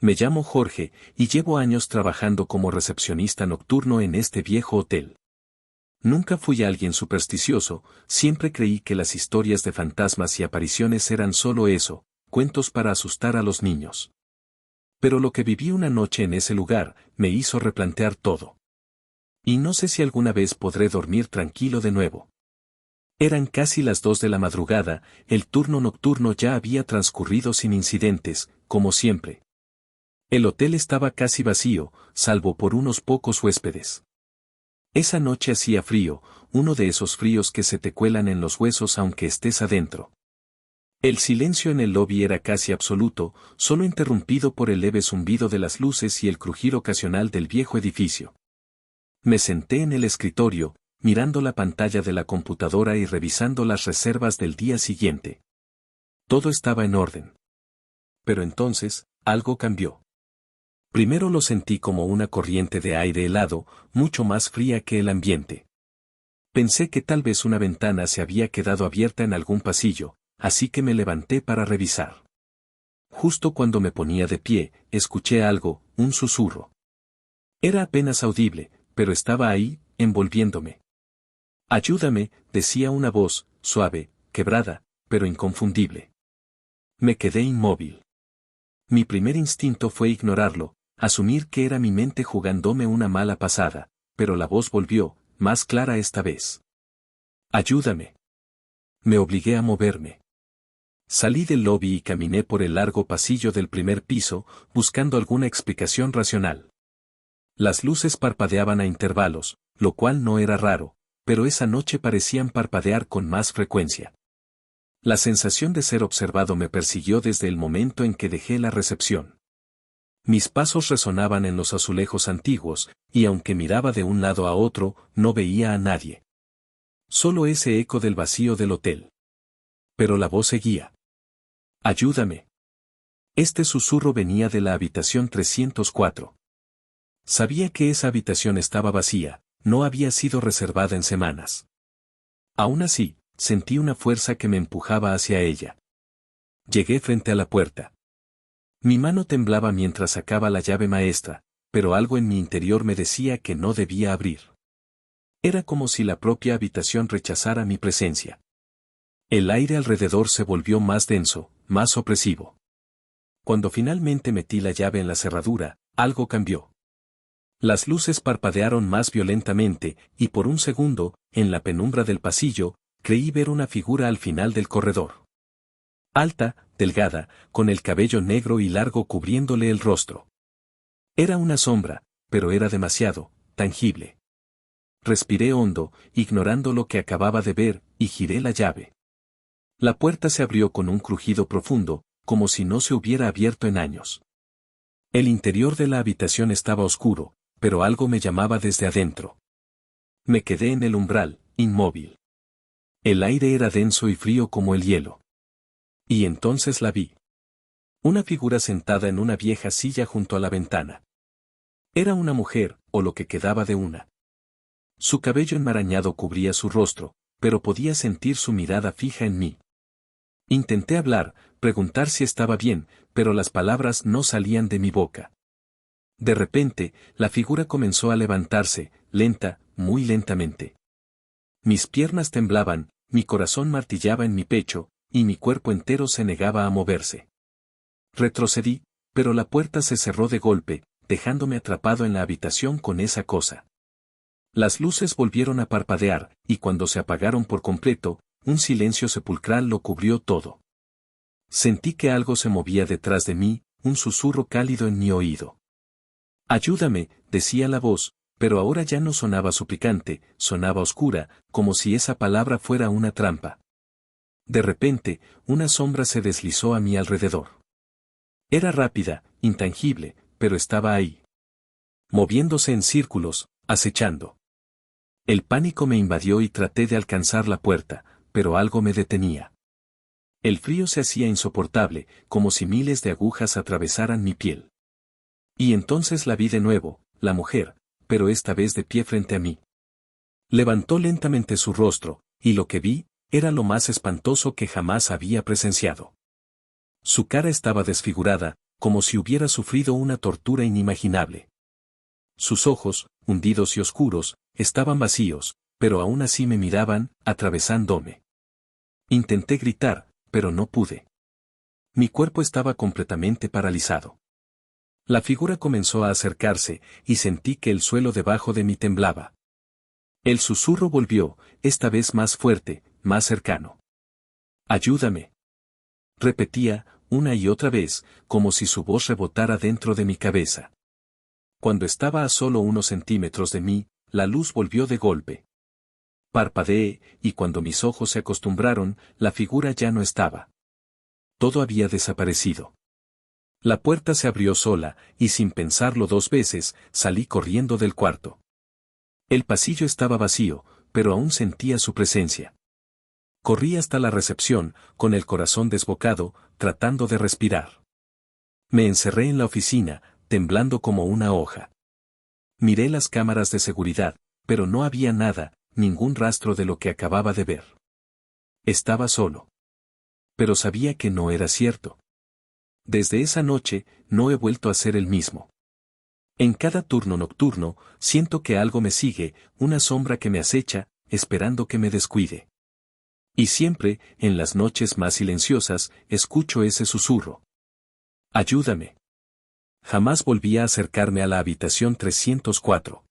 Me llamo Jorge, y llevo años trabajando como recepcionista nocturno en este viejo hotel. Nunca fui alguien supersticioso, siempre creí que las historias de fantasmas y apariciones eran solo eso, cuentos para asustar a los niños. Pero lo que viví una noche en ese lugar, me hizo replantear todo. Y no sé si alguna vez podré dormir tranquilo de nuevo. Eran casi las 2 de la madrugada, el turno nocturno ya había transcurrido sin incidentes, como siempre. El hotel estaba casi vacío, salvo por unos pocos huéspedes. Esa noche hacía frío, uno de esos fríos que se te cuelan en los huesos aunque estés adentro. El silencio en el lobby era casi absoluto, solo interrumpido por el leve zumbido de las luces y el crujir ocasional del viejo edificio. Me senté en el escritorio, mirando la pantalla de la computadora y revisando las reservas del día siguiente. Todo estaba en orden. Pero entonces, algo cambió. Primero lo sentí como una corriente de aire helado, mucho más fría que el ambiente. Pensé que tal vez una ventana se había quedado abierta en algún pasillo, así que me levanté para revisar. Justo cuando me ponía de pie, escuché algo, un susurro. Era apenas audible, pero estaba ahí, envolviéndome. «Ayúdame», decía una voz, suave, quebrada, pero inconfundible. Me quedé inmóvil. Mi primer instinto fue ignorarlo, asumir que era mi mente jugándome una mala pasada, pero la voz volvió, más clara esta vez. «Ayúdame». Me obligué a moverme. Salí del lobby y caminé por el largo pasillo del primer piso, buscando alguna explicación racional. Las luces parpadeaban a intervalos, lo cual no era raro, pero esa noche parecían parpadear con más frecuencia. La sensación de ser observado me persiguió desde el momento en que dejé la recepción. Mis pasos resonaban en los azulejos antiguos, y aunque miraba de un lado a otro, no veía a nadie. Solo ese eco del vacío del hotel. Pero la voz seguía. «Ayúdame». Este susurro venía de la habitación 304. Sabía que esa habitación estaba vacía, no había sido reservada en semanas. Aún así, sentí una fuerza que me empujaba hacia ella. Llegué frente a la puerta. Mi mano temblaba mientras sacaba la llave maestra, pero algo en mi interior me decía que no debía abrir. Era como si la propia habitación rechazara mi presencia. El aire alrededor se volvió más denso, más opresivo. Cuando finalmente metí la llave en la cerradura, algo cambió. Las luces parpadearon más violentamente, y por un segundo, en la penumbra del pasillo, creí ver una figura al final del corredor. Alta, delgada, con el cabello negro y largo cubriéndole el rostro. Era una sombra, pero era demasiado tangible. Respiré hondo, ignorando lo que acababa de ver, y giré la llave. La puerta se abrió con un crujido profundo, como si no se hubiera abierto en años. El interior de la habitación estaba oscuro, pero algo me llamaba desde adentro. Me quedé en el umbral, inmóvil. El aire era denso y frío como el hielo. Y entonces la vi. Una figura sentada en una vieja silla junto a la ventana. Era una mujer, o lo que quedaba de una. Su cabello enmarañado cubría su rostro, pero podía sentir su mirada fija en mí. Intenté hablar, preguntar si estaba bien, pero las palabras no salían de mi boca. De repente, la figura comenzó a levantarse, lenta, muy lentamente. Mis piernas temblaban, mi corazón martillaba en mi pecho, y mi cuerpo entero se negaba a moverse. Retrocedí, pero la puerta se cerró de golpe, dejándome atrapado en la habitación con esa cosa. Las luces volvieron a parpadear, y cuando se apagaron por completo, un silencio sepulcral lo cubrió todo. Sentí que algo se movía detrás de mí, un susurro cálido en mi oído. «Ayúdame», decía la voz, pero ahora ya no sonaba suplicante, sonaba oscura, como si esa palabra fuera una trampa. De repente, una sombra se deslizó a mi alrededor. Era rápida, intangible, pero estaba ahí. Moviéndose en círculos, acechando. El pánico me invadió y traté de alcanzar la puerta, pero algo me detenía. El frío se hacía insoportable, como si miles de agujas atravesaran mi piel. Y entonces la vi de nuevo, la mujer, pero esta vez de pie frente a mí. Levantó lentamente su rostro, y lo que vi, era lo más espantoso que jamás había presenciado. Su cara estaba desfigurada, como si hubiera sufrido una tortura inimaginable. Sus ojos, hundidos y oscuros, estaban vacíos, pero aún así me miraban, atravesándome. Intenté gritar, pero no pude. Mi cuerpo estaba completamente paralizado. La figura comenzó a acercarse, y sentí que el suelo debajo de mí temblaba. El susurro volvió, esta vez más fuerte, más cercano. «Ayúdame», repetía, una y otra vez, como si su voz rebotara dentro de mi cabeza. Cuando estaba a solo unos centímetros de mí, la luz volvió de golpe. Parpadeé, y cuando mis ojos se acostumbraron, la figura ya no estaba. Todo había desaparecido. La puerta se abrió sola, y sin pensarlo 2 veces, salí corriendo del cuarto. El pasillo estaba vacío, pero aún sentía su presencia. Corrí hasta la recepción, con el corazón desbocado, tratando de respirar. Me encerré en la oficina, temblando como una hoja. Miré las cámaras de seguridad, pero no había nada, ningún rastro de lo que acababa de ver. Estaba solo. Pero sabía que no era cierto. Desde esa noche, no he vuelto a ser el mismo. En cada turno nocturno, siento que algo me sigue, una sombra que me acecha, esperando que me descuide. Y siempre, en las noches más silenciosas, escucho ese susurro. «Ayúdame». Jamás volví a acercarme a la habitación 304.